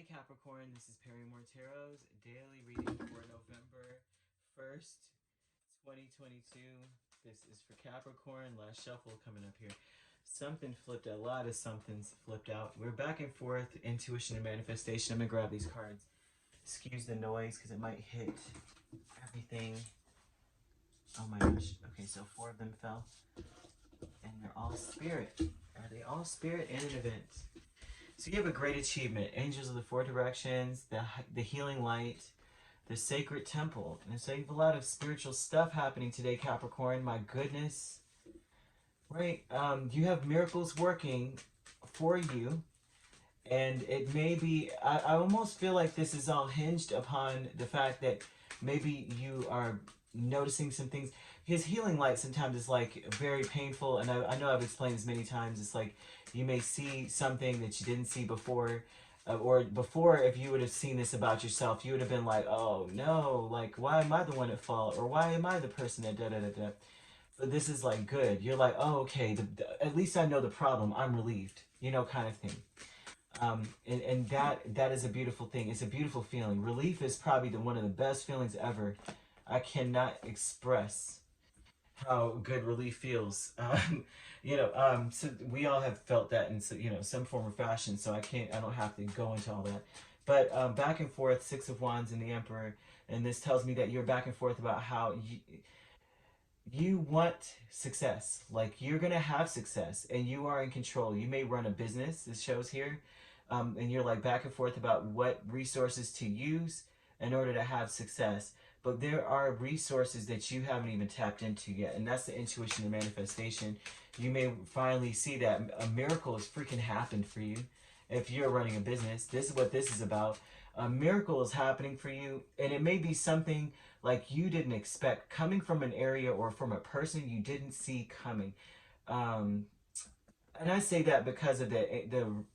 Capricorn, this is Perrymore Tarot's daily reading for November 1st, 2022. This is for Capricorn. Last shuffle coming up here. Something flipped, a lot of something's flipped out. We're back and forth, intuition and manifestation. I'm going to grab these cards. Excuse the noise because it might hit everything. Oh my gosh. Okay, so 4 of them fell. And they're all spirit. Are they all spirit and an event? So you have a great achievement. Angels of the 4 directions, the healing light, the sacred temple. And so you have a lot of spiritual stuff happening today, Capricorn. My goodness. Right? You have miracles working for you. And it may be, I almost feel like this is all hinged upon the fact that maybe you are noticing some things. His healing light sometimes is like very painful, and I know I've explained this many times. It's like you may see something that you didn't see before, or before if you would have seen this about yourself, you would have been like, oh no, like why am I the one at fault, or why am I the person that da-da-da-da. But this is like good. You're like, oh okay, at least I know the problem. I'm relieved, you know, kind of thing. And that is a beautiful thing. It's a beautiful feeling. Relief is probably one of the best feelings ever. I cannot express how good relief feels. So we all have felt that in some form or fashion. So I don't have to go into all that. But back and forth, 6 of Wands and the Emperor, and this tells me that you're back and forth about how you want success. Like you're gonna have success, and you are in control. You may run a business. This shows here, and you're like back and forth about what resources to use in order to have success. But there are resources that you haven't even tapped into yet, and that's the intuition and manifestation. You may finally see that a miracle has freaking happened for you. If you're running a business, this is what this is about. A miracle is happening for you, and it may be something like you didn't expect, coming from an area or from a person you didn't see coming. And I say that because of the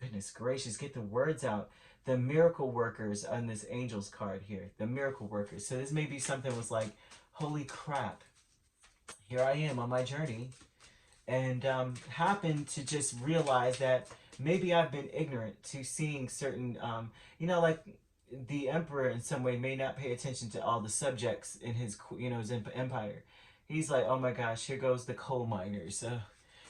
goodness gracious, get the words out. The miracle workers on this angel's card here, the miracle workers. So this may be something was like, holy crap, here I am on my journey, and happen to just realize that maybe I've been ignorant to seeing certain, like the emperor in some way may not pay attention to all the subjects in his, his empire. He's like, oh my gosh, here goes the coal miners.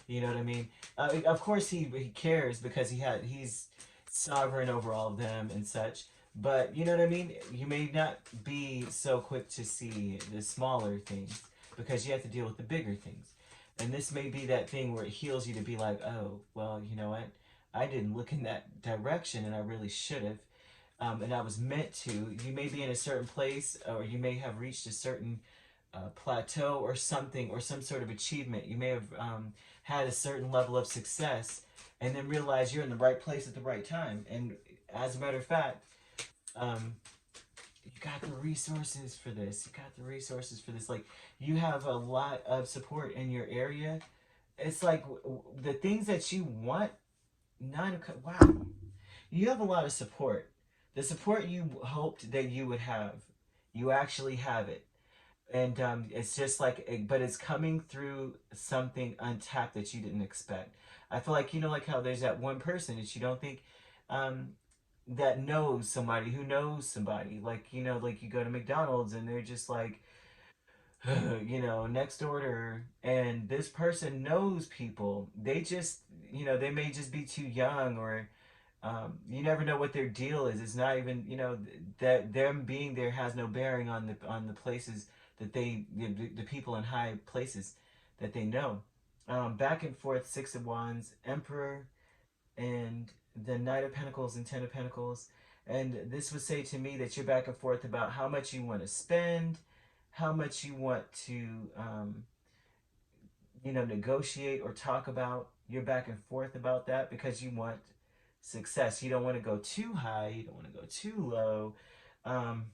You know what I mean? Of course he cares because he's sovereign over all of them and such. But you know what I mean? You may not be so quick to see the smaller things because you have to deal with the bigger things. And this may be that thing where it heals you to be like, oh, well, you know what? I didn't look in that direction and I really should have. And I was meant to. You may be in a certain place, or you may have reached a certain plateau or something, or some sort of achievement. You may have had a certain level of success and then realize you're in the right place at the right time. And as a matter of fact, you got the resources for this. You got the resources for this. Like, you have a lot of support in your area. It's like the things that you want, wow. You have a lot of support. The support you hoped that you would have, you actually have it. And it's just like, but it's coming through something untapped that you didn't expect. I feel like, like how there's that one person that you don't think that knows somebody who knows somebody. Like, like you go to McDonald's and they're just like, next order. And this person knows people. They just, they may just be too young, or you never know what their deal is. It's not even, that them being there has no bearing on the places that the people in high places that they know. Back and forth, 6 of Wands, Emperor, and the Knight of Pentacles and 10 of Pentacles. And this would say to me that you're back and forth about how much you want to spend, how much you want to, negotiate or talk about. You're back and forth about that because you want success. You don't want to go too high. You don't want to go too low. And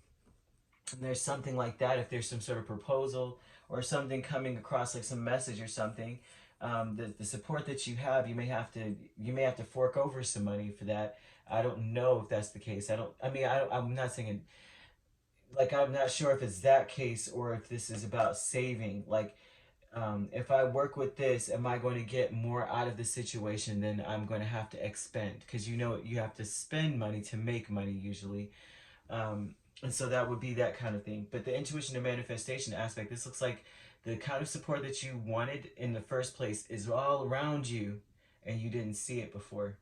there's something like that. If there's some sort of proposal or something coming across, like some message or something, the support that you have, you may have to fork over some money for that. I don't know if that's the case. I'm not saying, like, I'm not sure if it's that case or if this is about saving. Like, If I work with this, am I going to get more out of the situation than I'm going to have to expend? Because you know you have to spend money to make money usually. And so that would be that kind of thing. But the intuition and manifestation aspect, this looks like the kind of support that you wanted in the first place is all around you and you didn't see it before.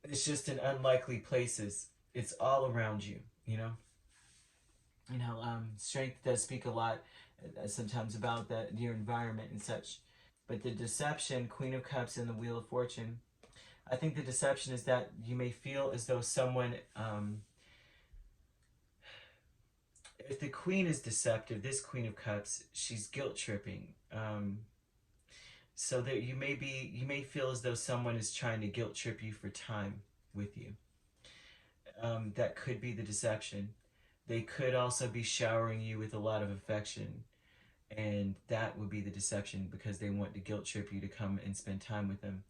It's just in unlikely places. It's all around you, you know? You know, strength does speak a lot sometimes about that your environment and such. But the deception, Queen of Cups and the Wheel of Fortune, I think the deception is that you may feel as though someone, if the Queen is deceptive, this Queen of Cups, she's guilt tripping. So that you may feel as though someone is trying to guilt trip you for time with you. That could be the deception. They could also be showering you with a lot of affection, and that would be the deception because they want to guilt trip you to come and spend time with them,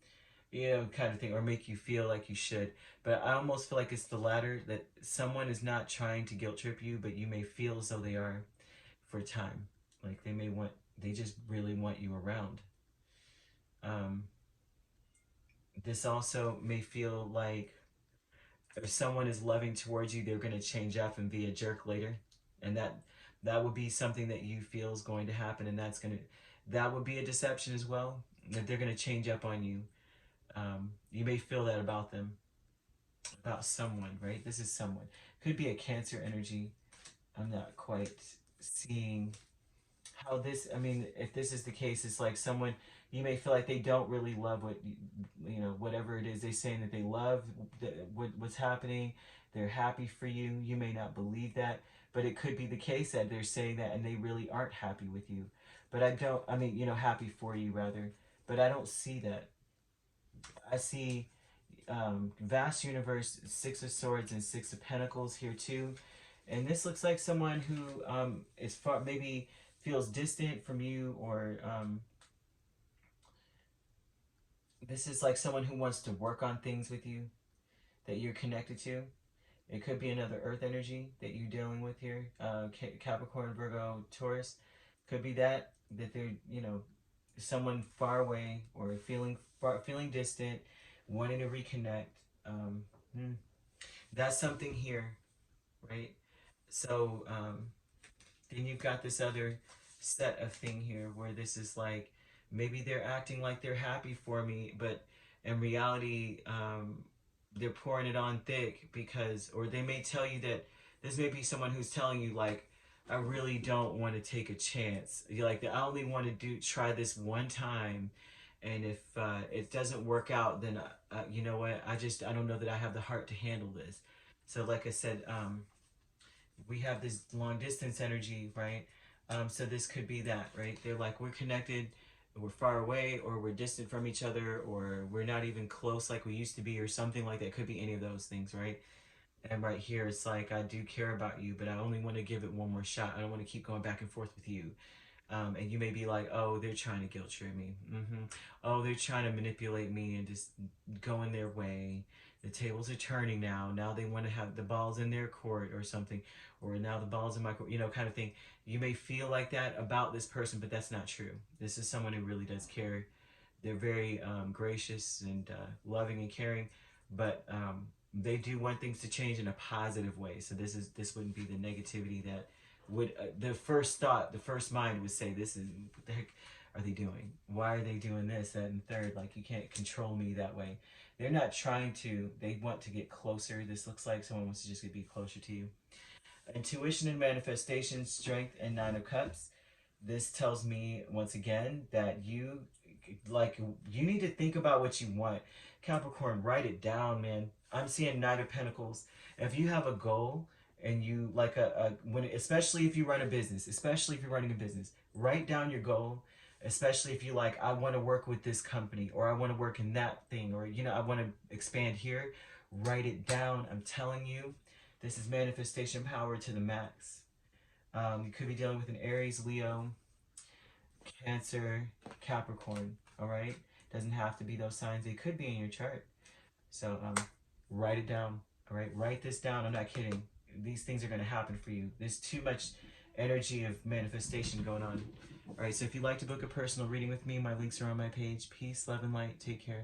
you know, kind of thing, or make you feel like you should. But I almost feel like it's the latter, that someone is not trying to guilt trip you, but you may feel as though they are for time. Like they just really want you around. Um, this also may feel like if someone is loving towards you, they're going to change up and be a jerk later, and that would be something that you feel is going to happen, and that would be a deception as well. That they're going to change up on you. You may feel that about them, about someone, right? This is someone. Could be a Cancer energy. I'm not quite seeing how this, I mean, if this is the case, it's like someone, you may feel like they don't really love what, you know, whatever it is they're saying that they love, what's happening. They're happy for you. You may not believe that, but it could be the case that they're saying that and they really aren't happy with you. But I mean, you know, happy for you rather. But I don't see that. I see vast universe, Six of Swords and Six of Pentacles here too. And this looks like someone who is far, maybe feels distant from you, or this is like someone who wants to work on things with you that you're connected to. It could be another earth energy that you're dealing with here. Capricorn, Virgo, Taurus. Could be that they're, you know, someone far away or feeling distant, wanting to reconnect. That's something here, right? So then you've got this other set of thing here where this is like maybe they're acting like they're happy for me, but in reality they're pouring it on thick because, or they may tell you that this may be someone who's telling you like, I really don't want to take a chance. You're like, I only want to try this one time, and if it doesn't work out, then you know what? I don't know that I have the heart to handle this. So like I said, we have this long distance energy, right? So this could be that, right? They're like, we're connected, we're far away, or we're distant from each other, or we're not even close like we used to be, or something like that. It could be any of those things, right? And right here, it's like, I do care about you, but I only want to give it one more shot. I don't want to keep going back and forth with you. And you may be like, oh, they're trying to guilt trip me. Oh, they're trying to manipulate me and just go in their way. The tables are turning now. Now they want to have the balls in their court or something. Or now the ball's in my court, you know, kind of thing. You may feel like that about this person, but that's not true. This is someone who really does care. They're very gracious and loving and caring, but they do want things to change in a positive way. So this wouldn't be the negativity that would the first thought, the first mind would say, this is, what the heck are they doing? Why are they doing this, that, and third? Like, you can't control me that way. They're not trying to. They want to get closer. This looks like someone wants to just be closer to you. Intuition and manifestation, strength, and Nine of Cups. This tells me once again that you need to think about what you want. Capricorn, write it down, man. I'm seeing Knight of Pentacles. If you have a goal and you like especially if you run a business, especially if you're running a business, write down your goal. Especially if you like, I want to work with this company, or I want to work in that thing, or you know, I want to expand here. Write it down. I'm telling you, this is manifestation power to the max. You could be dealing with an Aries, Leo, Cancer, Capricorn. All right, doesn't have to be those signs. They could be in your chart. So write it down. All right, write this down. I'm not kidding. These things are going to happen for you. There's too much energy of manifestation going on. All right, so if you'd like to book a personal reading with me, my links are on my page. Peace, love, and light. Take care.